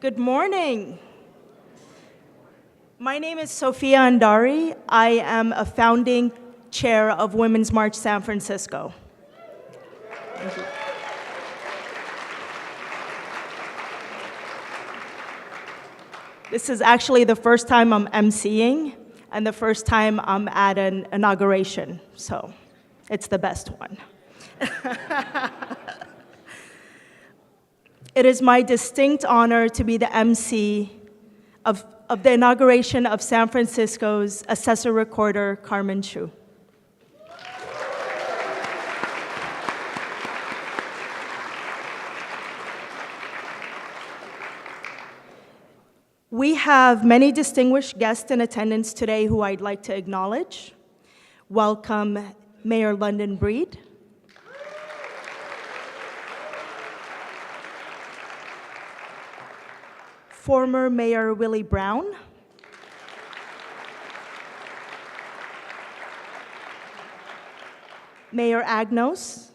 Good morning. My name is Sophia Andari. I am a founding chair of Women's March San Francisco. Thank you. This is actually the first time I'm emceeing and the first time I'm at an inauguration, so it's the best one. It is my distinct honor to be the MC of the inauguration of San Francisco's Assessor-Recorder, Carmen Chu. We have many distinguished guests in attendance today who I'd like to acknowledge. Welcome, Mayor London Breed. Former Mayor Willie Brown. Mayor Agnos.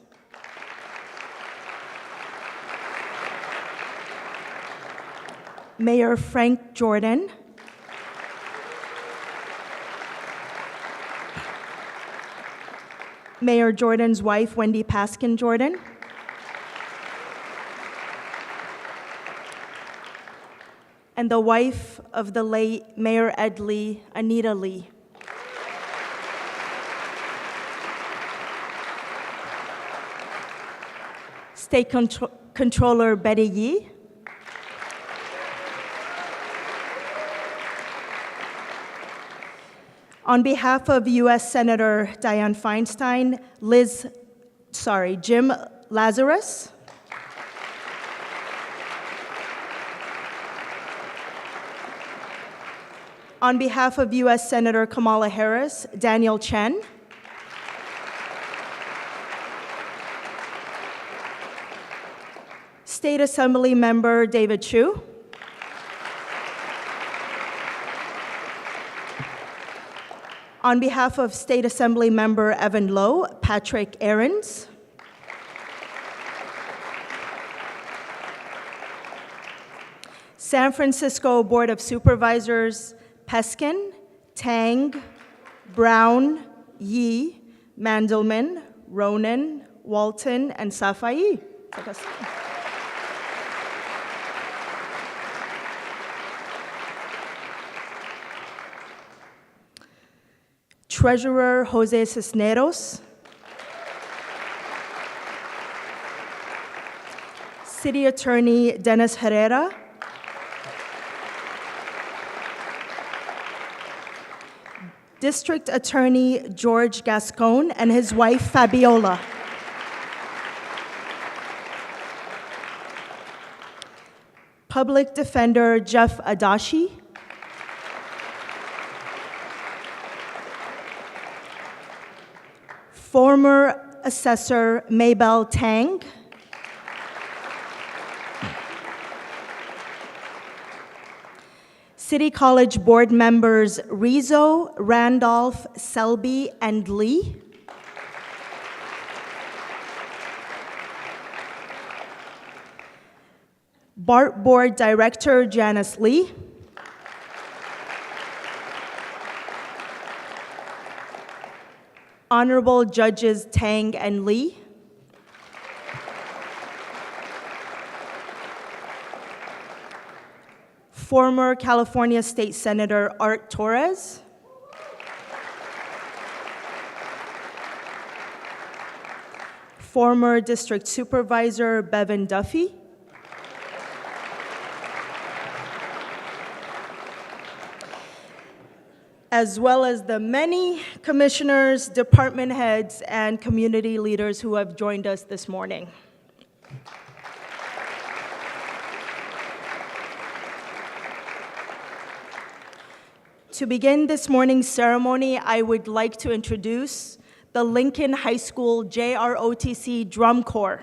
Mayor Frank Jordan. Mayor Jordan's wife, Wendy Paskin Jordan. And the wife of the late Mayor Ed Lee, Anita Lee. State Controller Betty Yee. On behalf of U.S. Senator Dianne Feinstein, Jim Lazarus. On behalf of U.S. Senator Kamala Harris, Daniel Chen. State Assembly Member David Chu. On behalf of State Assembly Member Evan Lowe, Patrick Ahrens. San Francisco Board of Supervisors, Peskin, Tang, Brown, Yee, Mandelman, Ronan, Walton, and Safai. Treasurer Jose Cisneros. City Attorney Dennis Herrera. District Attorney George Gascon and his wife Fabiola. Public Defender Jeff Adachi. Former Assessor Maybell Tang. City College Board members Rizzo, Randolph, Selby, and Lee. BART Board Director Janice Lee. Honorable Judges Tang and Lee. Former California State Senator Art Torres. Former District Supervisor Bevan Duffy. As well as the many commissioners, department heads, and community leaders who have joined us this morning. To begin this morning's ceremony, I would like to introduce the Lincoln High School JROTC Drum Corps.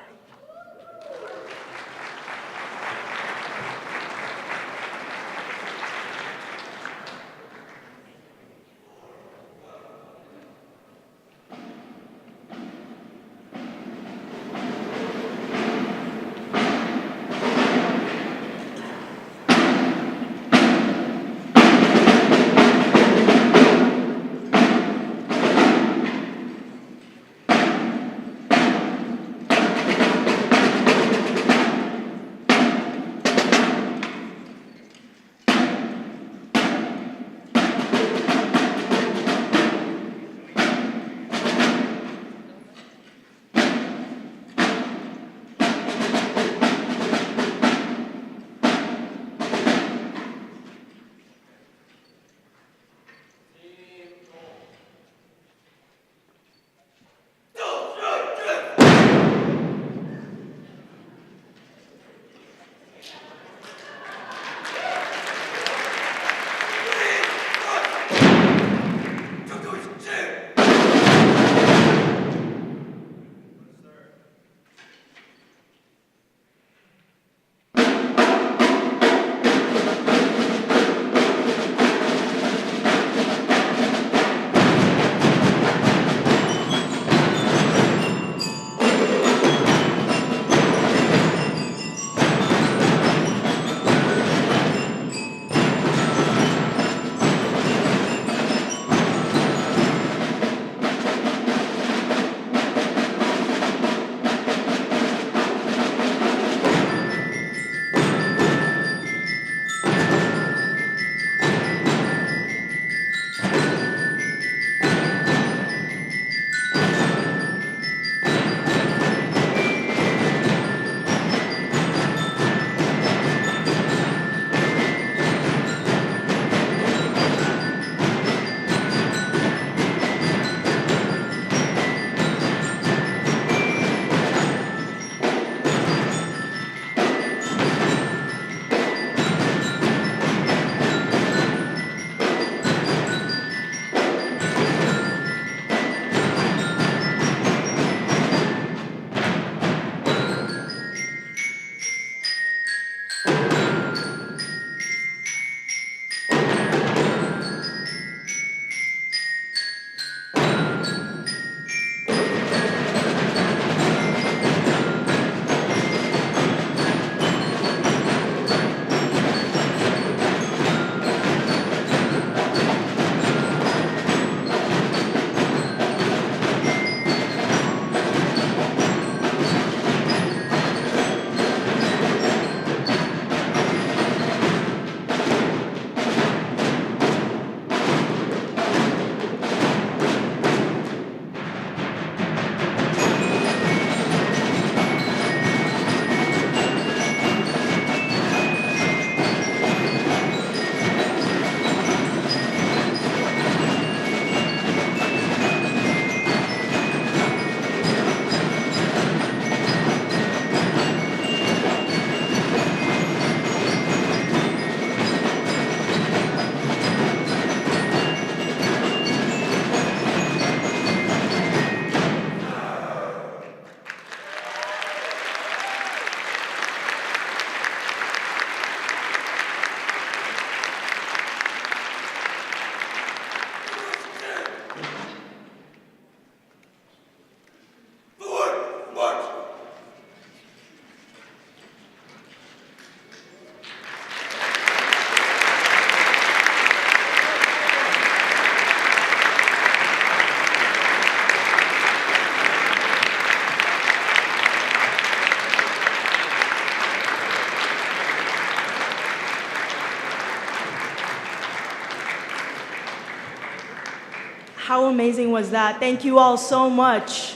How amazing was that? Thank you all so much.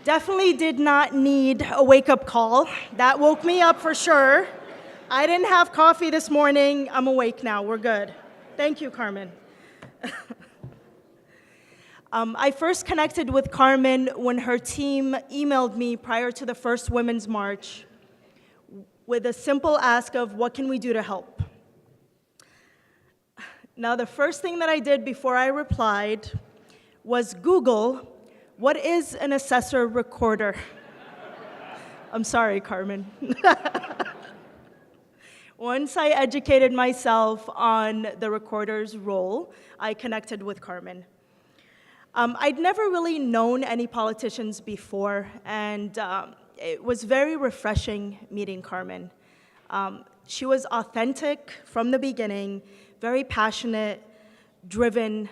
Definitely did not need a wake-up call. That woke me up for sure. I didn't have coffee this morning. I'm awake now. We're good. Thank you, Carmen. I first connected with Carmen when her team emailed me prior to the first Women's March with a simple ask of, what can we do to help? Now, the first thing that I did before I replied was Google, what is an Assessor-Recorder? I'm sorry, Carmen. Once I educated myself on the recorder's role, I connected with Carmen. I'd never really known any politicians before, and it was very refreshing meeting Carmen. She was authentic from the beginning, very passionate, driven,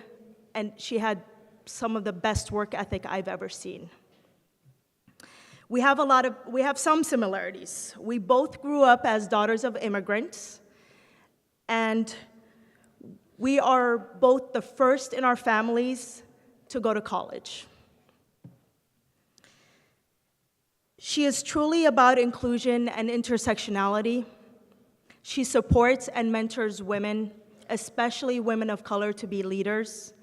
and she had some of the best work ethic I've ever seen. We have some similarities. We both grew up as daughters of immigrants, and we are both the first in our families to go to college. She is truly about inclusion and intersectionality. She supports and mentors women, especially women of color, to be leaders.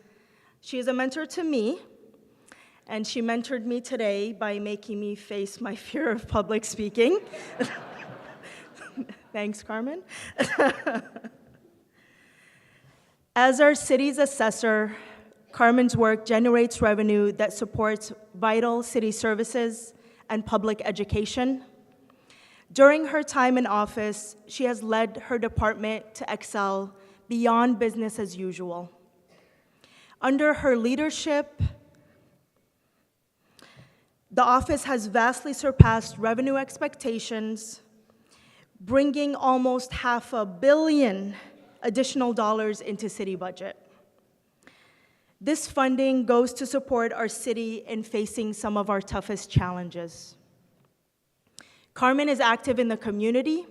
She is a mentor to me, and she mentored me today by making me face my fear of public speaking. Thanks, Carmen. As our city's assessor, Carmen's work generates revenue that supports vital city services and public education. During her time in office, she has led her department to excel beyond business as usual. Under her leadership, the office has vastly surpassed revenue expectations, bringing almost $500 million additional dollars into city budget. This funding goes to support our city in facing some of our toughest challenges. Carmen is active in the community,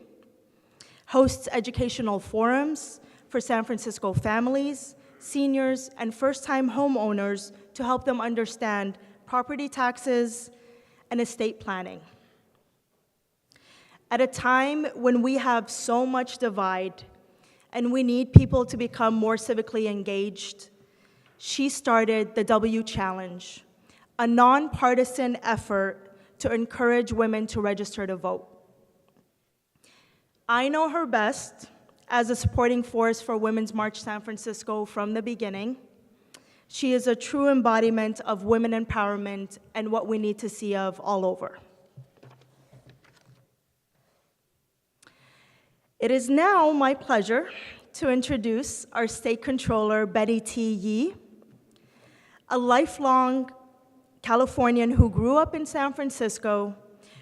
hosts educational forums for San Francisco families, seniors, and first-time homeowners to help them understand property taxes and estate planning. At a time when we have so much divide and we need people to become more civically engaged, she started the W Challenge, a nonpartisan effort to encourage women to register to vote. I know her best as a supporting force for Women's March San Francisco from the beginning. She is a true embodiment of women empowerment and what we need to see of all over. It is now my pleasure to introduce our State Controller, Betty T. Yee, a lifelong Californian who grew up in San Francisco.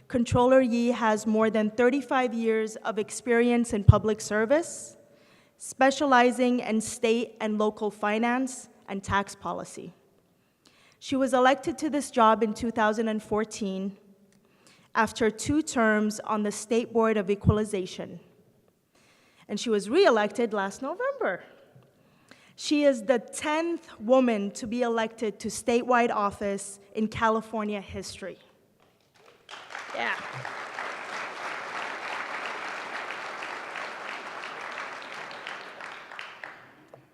Controller Yee has more than 35 years of experience in public service, specializing in state and local finance and tax policy. She was elected to this job in 2014 after 2 terms on the State Board of Equalization, and she was re-elected last November. She is the 10th woman to be elected to statewide office in California history. Yeah.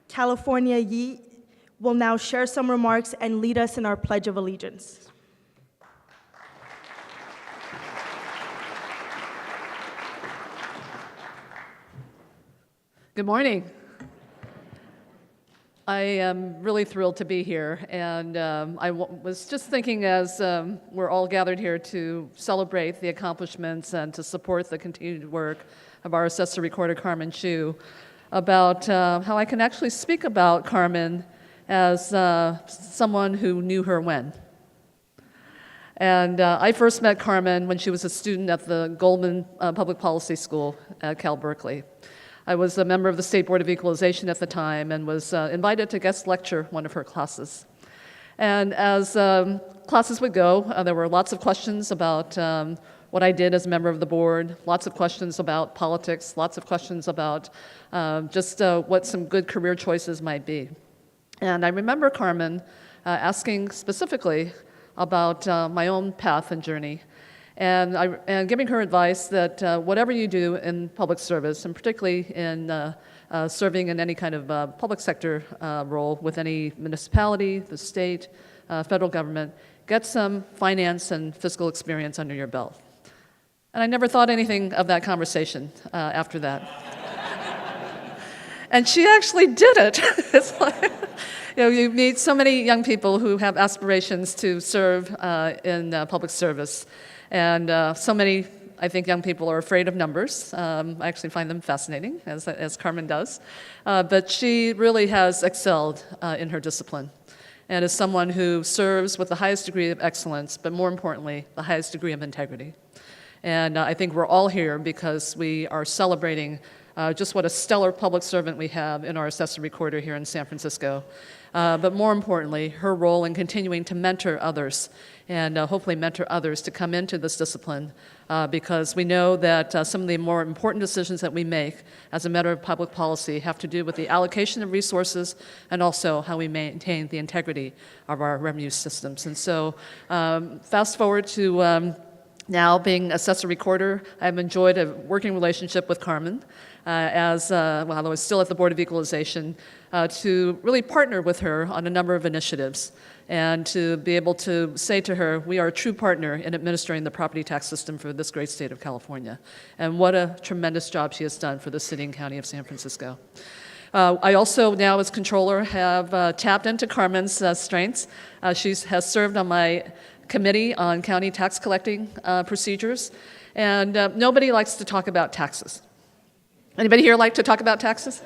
California Yee will now share some remarks and lead us in our Pledge of Allegiance. Good morning. I am really thrilled to be here, and I was just thinking as we're all gathered here to celebrate the accomplishments and to support the continued work of our Assessor-Recorder, Carmen Chu, about how I can actually speak about Carmen as someone who knew her when. And I first met Carmen when she was a student at the Goldman Public Policy School at Cal Berkeley. I was a member of the State Board of Equalization at the time and was invited to guest lecture one of her classes. And as classes would go, there were lots of questions about what I did as a member of the board, lots of questions about politics, lots of questions about just what some good career choices might be. And I remember Carmen asking specifically about my own path and journey, and giving her advice that whatever you do in public service, and particularly in serving in any kind of public sector role with any municipality, the state, federal government, get some finance and fiscal experience under your belt. And I never thought anything of that conversation after that. And she actually did it. It's like, you meet so many young people who have aspirations to serve in public service. And so many, I think, young people are afraid of numbers. I actually find them fascinating, as Carmen does. But she really has excelled in her discipline, and is someone who serves with the highest degree of excellence, but more importantly, the highest degree of integrity. And I think we're all here because we are celebrating just what a stellar public servant we have in our Assessor-Recorder here in San Francisco. But more importantly, her role in continuing to mentor others, and hopefully mentor others to come into this discipline, because we know that some of the more important decisions that we make as a matter of public policy have to do with the allocation of resources and also how we maintain the integrity of our revenue systems. And so fast forward to now being Assessor-Recorder, I've enjoyed a working relationship with Carmen while I was still at the Board of Equalization, to really partner with her on a number of initiatives, and to be able to say to her, we are a true partner in administering the property tax system for this great state of California. And what a tremendous job she has done for the city and county of San Francisco. I also now, as controller, have tapped into Carmen's strengths. She has served on my committee on county tax collecting procedures, and nobody likes to talk about taxes. Anybody here like to talk about taxes?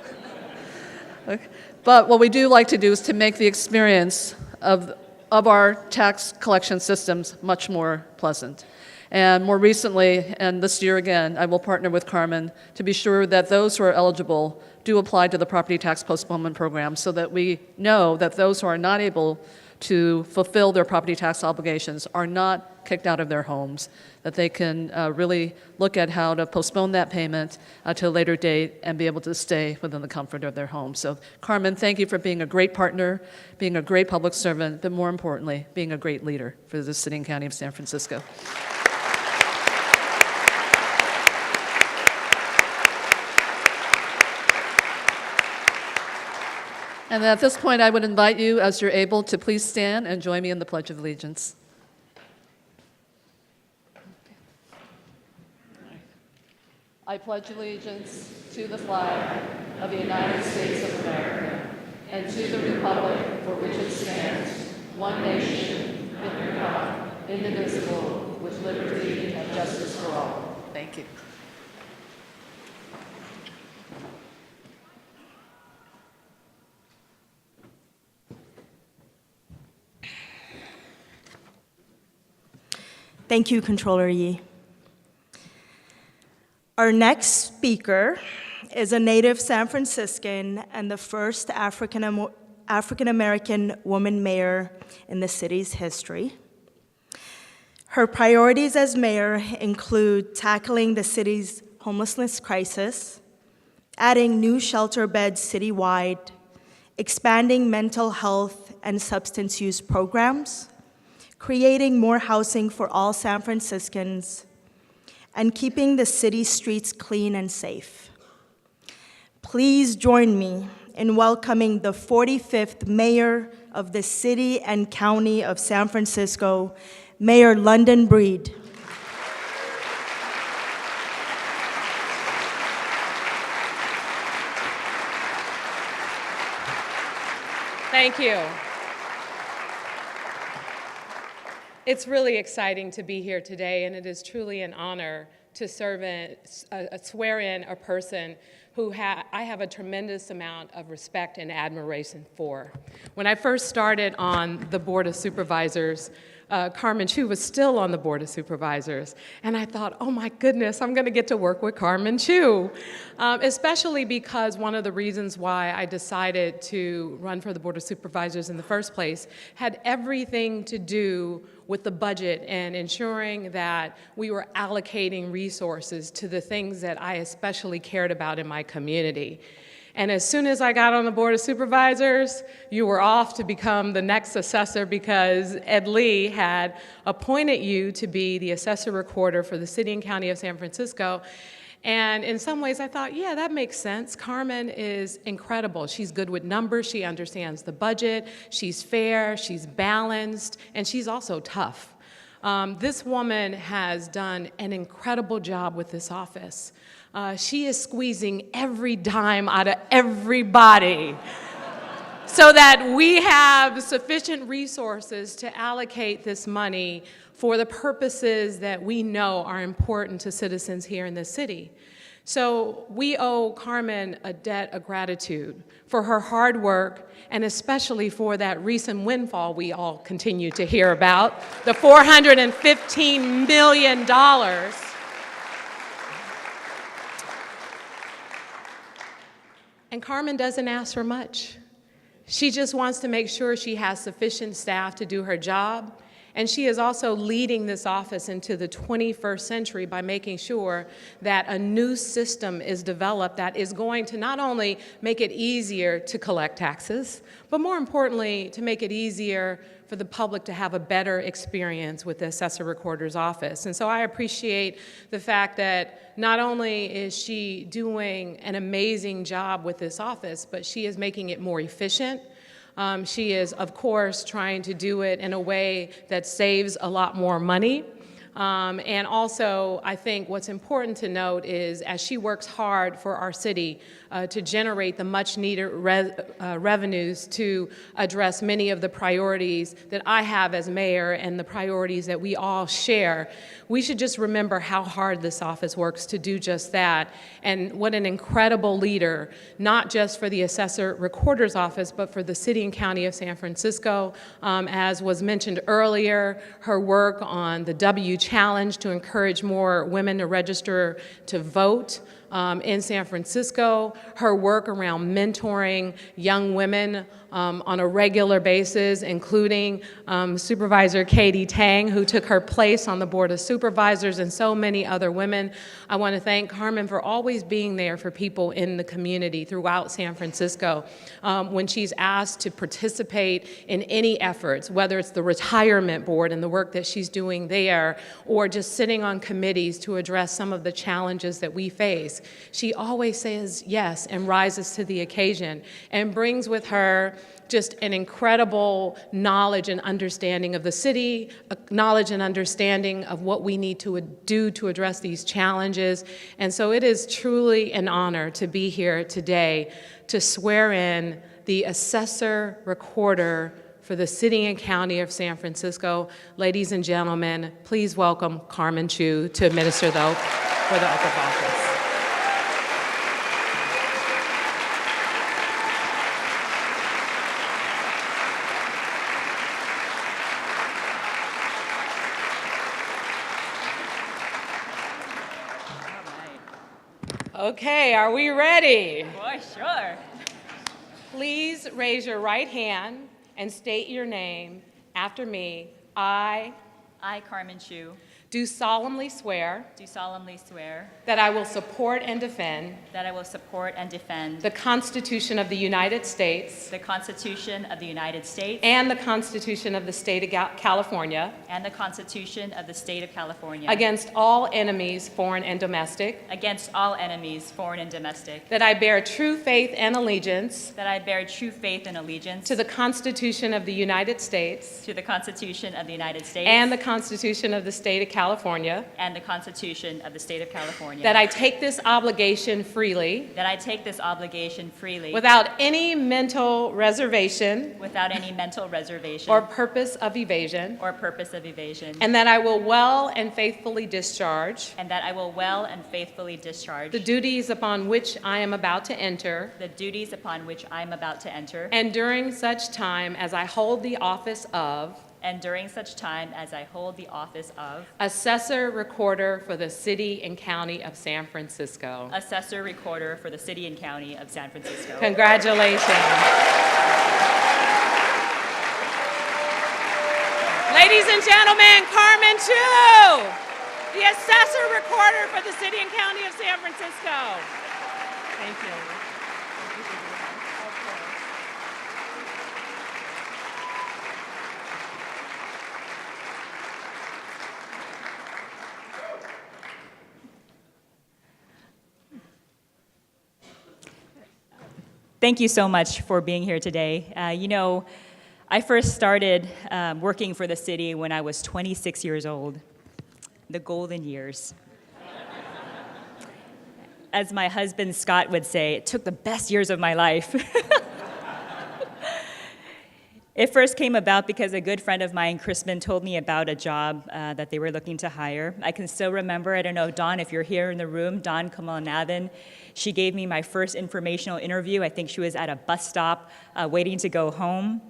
Okay. But what we do like to do is to make the experience of our tax collection systems much more pleasant. And more recently, and this year again, I will partner with Carmen to be sure that those who are eligible do apply to the property tax postponement program, so that we know that those who are not able to fulfill their property tax obligations are not kicked out of their homes, that they can really look at how to postpone that payment to a later date and be able to stay within the comfort of their home. So Carmen, thank you for being a great partner, being a great public servant, but more importantly, being a great leader for the city and county of San Francisco. And at this point, I would invite you, as you're able, to please stand and join me in the Pledge of Allegiance. I pledge allegiance to the flag of the United States of America and to the republic for which it stands, one nation, under God, indivisible, with liberty and justice for all. Thank you. Thank you, Controller Yee. Our next speaker is a native San Franciscan and the first African-American woman mayor in the city's history. Her priorities as mayor include tackling the city's homelessness crisis, adding new shelter beds citywide, expanding mental health and substance use programs, creating more housing for all San Franciscans, and keeping the city streets clean and safe. Please join me in welcoming the 45th mayor of the city and county of San Francisco, Mayor London Breed. Thank you. It's really exciting to be here today, and it is truly an honor to swear in a person who I have a tremendous amount of respect and admiration for. When I first started on the Board of Supervisors, Carmen Chu was still on the Board of Supervisors, and I thought, oh my goodness, I'm going to get to work with Carmen Chu, especially because one of the reasons why I decided to run for the Board of Supervisors in the first place had everything to do with the budget and ensuring that we were allocating resources to the things that I especially cared about in my community. And as soon as I got on the Board of Supervisors, you were off to become the next assessor because Ed Lee had appointed you to be the Assessor-Recorder for the City and County of San Francisco. And in some ways I thought, yeah, that makes sense. Carmen is incredible. She's good with numbers, she understands the budget, she's fair, she's balanced, and she's also tough. This woman has done an incredible job with this office. She is squeezing every dime out of everybody so that we have sufficient resources to allocate this money for the purposes that we know are important to citizens here in this city. So we owe Carmen a debt of gratitude for her hard work and especially for that recent windfall we all continue to hear about, the $415 million. And Carmen doesn't ask for much. She just wants to make sure she has sufficient staff to do her job. And she is also leading this office into the 21st century by making sure that a new system is developed that is going to not only make it easier to collect taxes, but more importantly, to make it easier for the public to have a better experience with the Assessor-Recorder's office. And so I appreciate the fact that not only is she doing an amazing job with this office, but she is making it more efficient. She is, of course, trying to do it in a way that saves a lot more money. And also, I think what's important to note is as she works hard for our city to generate the much-needed revenues to address many of the priorities that I have as mayor and the priorities that we all share, we should just remember how hard this office works to do just that, and what an incredible leader, not just for the Assessor-Recorder's office, but for the City and County of San Francisco. As was mentioned earlier, her work on the W Challenge to encourage more women to register to vote in San Francisco, her work around mentoring young women on a regular basis, including Supervisor Katie Tang, who took her place on the Board of Supervisors, and so many other women. I want to thank Carmen for always being there for people in the community throughout San Francisco. When she's asked to participate in any efforts, whether it's the retirement board and the work that she's doing there, or just sitting on committees to address some of the challenges that we face, she always says yes and rises to the occasion and brings with her just an incredible knowledge and understanding of the city, knowledge and understanding of what we need to do to address these challenges. And so it is truly an honor to be here today to swear in the Assessor-Recorder for the City and County of San Francisco. Ladies and gentlemen, please welcome Carmen Chu to administer for the oath of office. Okay, are we ready? Boy, sure. Please raise your right hand and state your name after me. I, Carmen Chu, do solemnly swear do solemnly swear that I will support and defend that I will support and defend the Constitution of the United States the Constitution of the United States and the Constitution of the State of California and the Constitution of the State of California against all enemies, foreign and domestic, against all enemies, foreign and domestic, that I bear true faith and allegiance that I bear true faith and allegiance to the Constitution of the United States to the Constitution of the United States and the Constitution of the State of California, and the Constitution of the State of California, that I take this obligation freely that I take this obligation freely without any mental reservation without any mental reservation or purpose of evasion, or purpose of evasion, and that I will well and faithfully discharge and that I will well and faithfully discharge the duties upon which I am about to enter, the duties upon which I am about to enter, and during such time as I hold the office of and during such time as I hold the office of Assessor-Recorder for the City and County of San Francisco. Assessor-Recorder for the City and County of San Francisco. Congratulations. Ladies and gentlemen, Carmen Chu, the Assessor-Recorder for the City and County of San Francisco. Thank you. Thank you so much for being here today. I first started working for the city when I was 26 years old, the golden years. As my husband Scott would say, it took the best years of my life. It first came about because a good friend of mine, Crispin, told me about a job that they were looking to hire. I can still remember, I don't know, Dawn, if you're here in the room, Dawn Kamalnathan, she gave me my first informational interview. I think she was at a bus stop waiting to go home.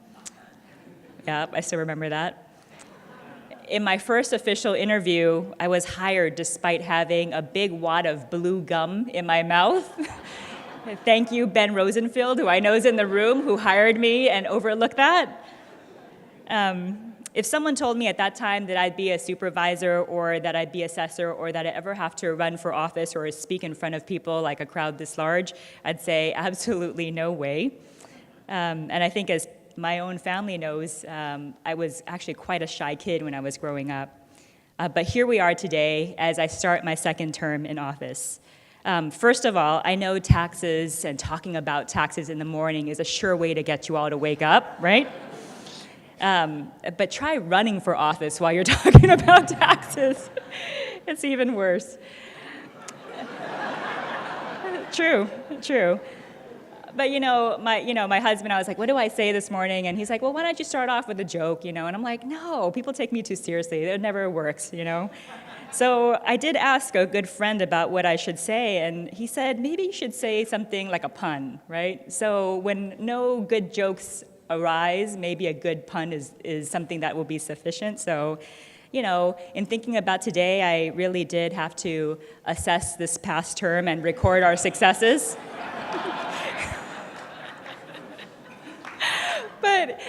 Yeah, I still remember that. In my first official interview, I was hired despite having a big wad of blue gum in my mouth. Thank you, Ben Rosenfield, who I know is in the room, who hired me and overlooked that. If someone told me at that time that I'd be a supervisor or that I'd be assessor or that I'd ever have to run for office or speak in front of people like a crowd this large, I'd say absolutely no way. And I think as my own family knows, I was actually quite a shy kid when I was growing up. But here we are today as I start my second term in office. First of all, I know taxes and talking about taxes in the morning is a sure way to get you all to wake up, right? But try running for office while you're talking about taxes. It's even worse. True. But my husband, I was like, what do I say this morning? And he's like, well, why don't you start off with a joke, And I'm like, no, people take me too seriously. It never works, So I did ask a good friend about what I should say, and he said, maybe you should say something like a pun, right? So when no good jokes arise, maybe a good pun is something that will be sufficient. So, in thinking about today, I really did have to assess this past term and record our successes. But,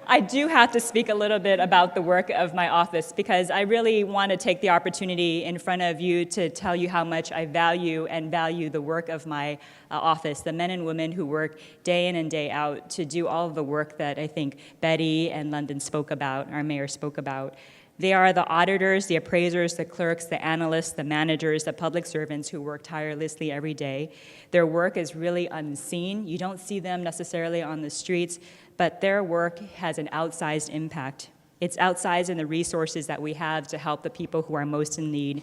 I do have to speak a little bit about the work of my office because I really want to take the opportunity in front of you to tell you how much I value the work of my office, the men and women who work day in and day out to do all of the work that I think Betty and London spoke about, our mayor spoke about. They are the auditors, the appraisers, the clerks, the analysts, the managers, the public servants who work tirelessly every day. Their work is really unseen. You don't see them necessarily on the streets, but their work has an outsized impact. It's outsized in the resources that we have to help the people who are most in need.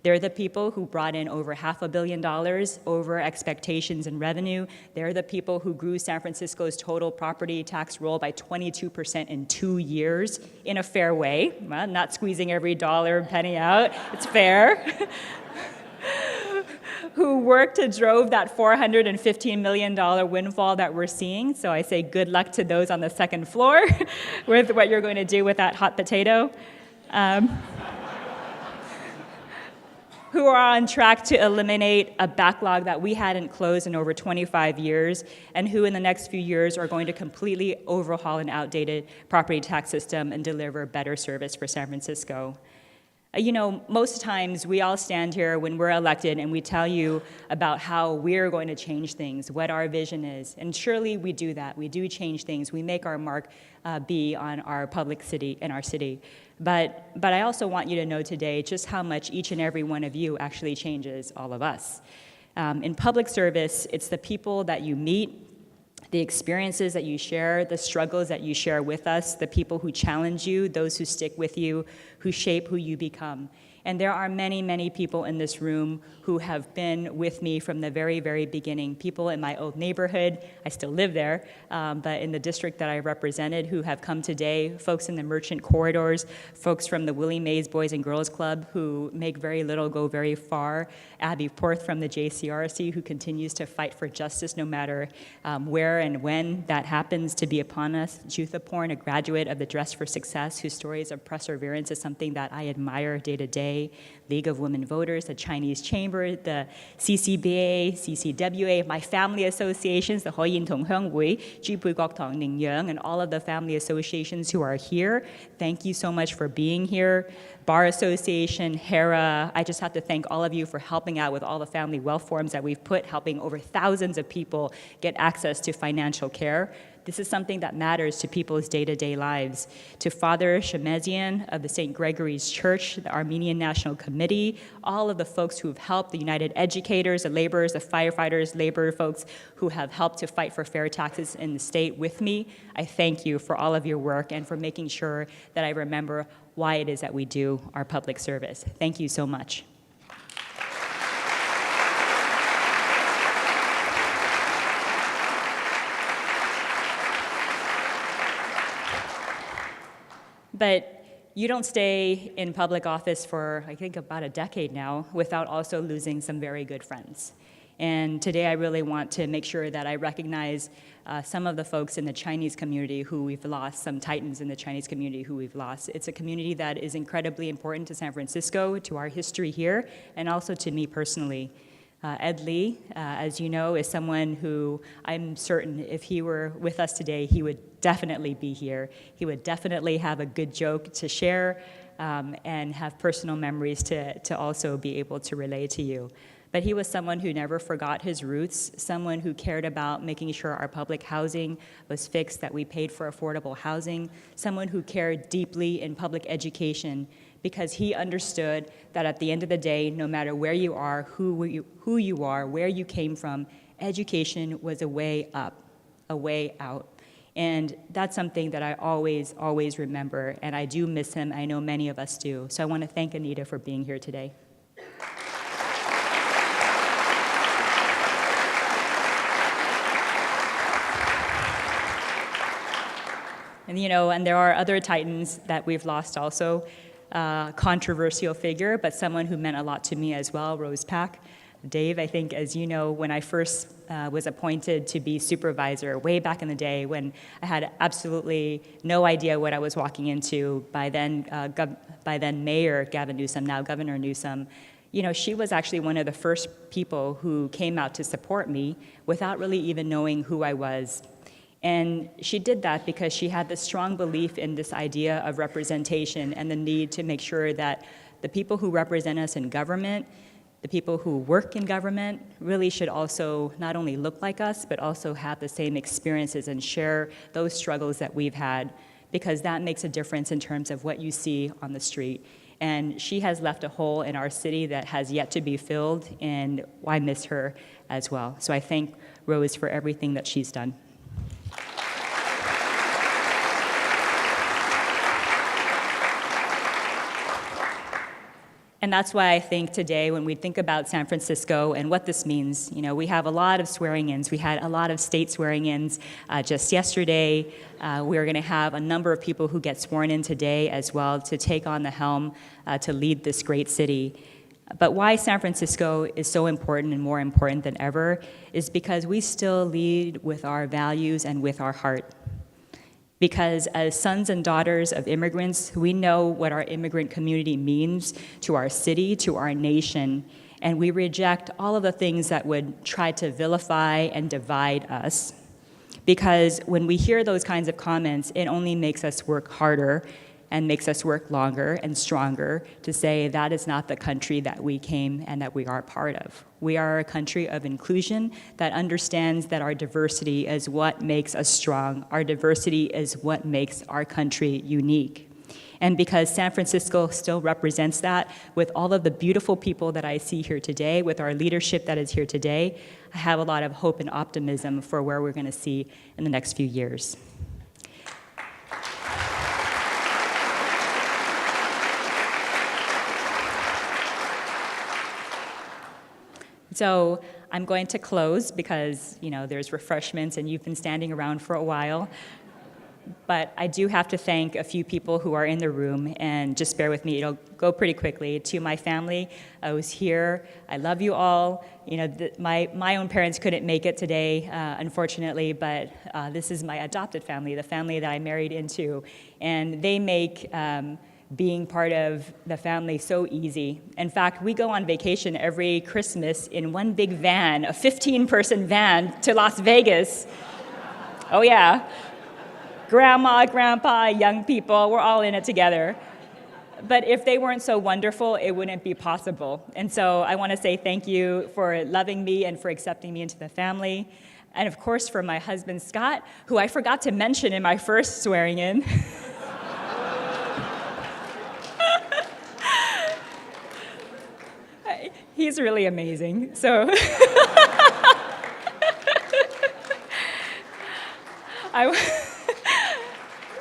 They're the people who brought in over $500 million over expectations in revenue. They're the people who grew San Francisco's total property tax roll by 22% in 2 years in a fair way. Well, not squeezing every dollar and penny out. It's fair. Who worked to drove that $415 million windfall that we're seeing. So I say good luck to those on the second floor with what you're going to do with that hot potato. Who are on track to eliminate a backlog that we hadn't closed in over 25 years, and who in the next few years are going to completely overhaul an outdated property tax system and deliver better service for San Francisco. Most times we all stand here when we're elected and we tell you about how we're going to change things, what our vision is. And surely we do that. We do change things. We make our mark be on our public city and our city. But I also want you to know today just how much each and every one of you actually changes all of us. In public service, it's the people that you meet, the experiences that you share, the struggles that you share with us, the people who challenge you, those who stick with you, who shape who you become. And there are many, many people in this room who have been with me from the very, very beginning. People in my old neighborhood, I still live there, but in the district that I represented who have come today, folks in the merchant corridors, folks from the Willie Mays Boys and Girls Club who make very little go very far, Abby Porth from the JCRC who continues to fight for justice no matter where and when that happens to be upon us, Jutha Porn, a graduate of the Dress for Success, whose stories of perseverance is something that I admire day to day, League of Women Voters, the Chinese Chamber, the CCBA, CCWA, my family associations, the Hoi Yin Tong Hung Wui, Jipui Gok Tong Ning Yang, and all of the family associations who are here. Thank you so much for being here. Bar Association, HERA. I just have to thank all of you for helping out with all the family wealth forums that we've put, helping over thousands of people get access to financial care. This is something that matters to people's day-to-day lives. To Father Shemezian of the St. Gregory's Church, the Armenian National Committee, all of the folks who have helped, the United Educators, the laborers, the firefighters, labor folks who have helped to fight for fair taxes in the state with me, I thank you for all of your work and for making sure that I remember why it is that we do our public service. Thank you so much. But you don't stay in public office for, I think, about a decade now without also losing some very good friends. And today I really want to make sure that I recognize some of the folks in the Chinese community who we've lost, some titans in the Chinese community who we've lost. It's a community that is incredibly important to San Francisco, to our history here, and also to me personally. Ed Lee, as you know, is someone who I'm certain if he were with us today, he would definitely be here. He would definitely have a good joke to share and have personal memories to also be able to relay to you. But he was someone who never forgot his roots, someone who cared about making sure our public housing was fixed, that we paid for affordable housing, someone who cared deeply in public education, because he understood that at the end of the day, no matter where you are, who you are, where you came from, education was a way up, a way out. And that's something that I always, always remember, and I do miss him. I know many of us do. So I want to thank Anita for being here today. And and there are other titans that we've lost also. Controversial figure, but someone who meant a lot to me as well, Rose Pack. Dave, I think, as you know, when I first was appointed to be supervisor way back in the day when I had absolutely no idea what I was walking into, by then Mayor Gavin Newsom, now Governor Newsom, she was actually one of the first people who came out to support me without really even knowing who I was. And she did that because she had this strong belief in this idea of representation and the need to make sure that the people who represent us in government, the people who work in government, really should also not only look like us, but also have the same experiences and share those struggles that we've had, because that makes a difference in terms of what you see on the street. And she has left a hole in our city that has yet to be filled, and I miss her as well. So I thank Rose for everything that she's done. And that's why I think today, when we think about San Francisco and what this means, we have a lot of swearing-ins. We had a lot of state swearing-ins just yesterday. We're going to have a number of people who get sworn in today as well to take on the helm to lead this great city. But why San Francisco is so important and more important than ever is because we still lead with our values and with our heart. Because as sons and daughters of immigrants, we know what our immigrant community means to our city, to our nation, and we reject all of the things that would try to vilify and divide us. Because when we hear those kinds of comments, it only makes us work harder and makes us work longer and stronger to say that is not the country that we came and that we are part of. We are a country of inclusion that understands that our diversity is what makes us strong. Our diversity is what makes our country unique. And because San Francisco still represents that with all of the beautiful people that I see here today, with our leadership that is here today, I have a lot of hope and optimism for where we're going to see in the next few years. So I'm going to close because, there's refreshments and you've been standing around for a while. But I do have to thank a few people who are in the room, and just bear with me, it'll go pretty quickly. To my family, I was here. I love you all. My own parents couldn't make it today, unfortunately, but this is my adopted family, the family that I married into. And they make being part of the family so easy. In fact, we go on vacation every Christmas in one big van, a 15-person van to Las Vegas. Oh yeah. Grandma, grandpa, young people, we're all in it together. But if they weren't so wonderful, it wouldn't be possible. And so I want to say thank you for loving me and for accepting me into the family. And of course, for my husband, Scott, who I forgot to mention in my first swearing in. He's really amazing. So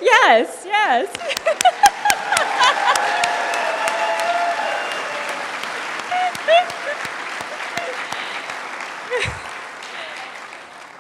yes, yes.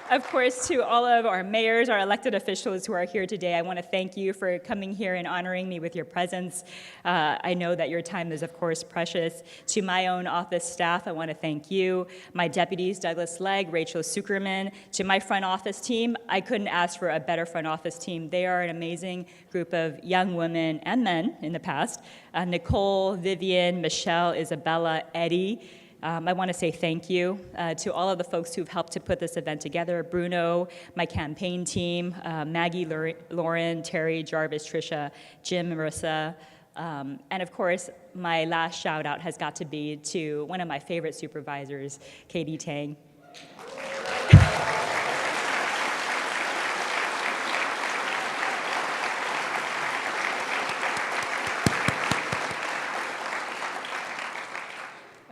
Of course, to all of our mayors, our elected officials who are here today, I want to thank you for coming here and honoring me with your presence. I know that your time is, of course, precious. To my own office staff, I want to thank you. My deputies, Douglas Legg, Rachel Suckerman. To my front office team, I couldn't ask for a better front office team. They are an amazing group of young women and men in the past. Nicole, Vivian, Michelle, Isabella, Eddie. I want to say thank you to all of the folks who've helped to put this event together. Bruno, my campaign team, Maggie, Lauren, Terry, Jarvis, Trisha, Jim, Marissa. And of course, my last shout out has got to be to one of my favorite supervisors, Katie Tang.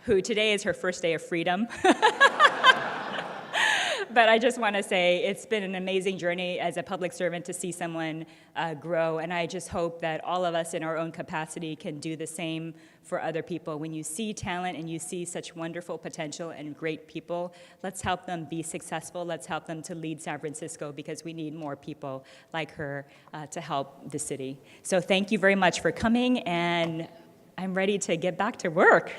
Who today is her first day of freedom. But I just want to say it's been an amazing journey as a public servant to see someone grow, and I just hope that all of us in our own capacity can do the same for other people. When you see talent and you see such wonderful potential and great people, let's help them be successful. Let's help them to lead San Francisco, because we need more people like her to help the city. So thank you very much for coming, and I'm ready to get back to work.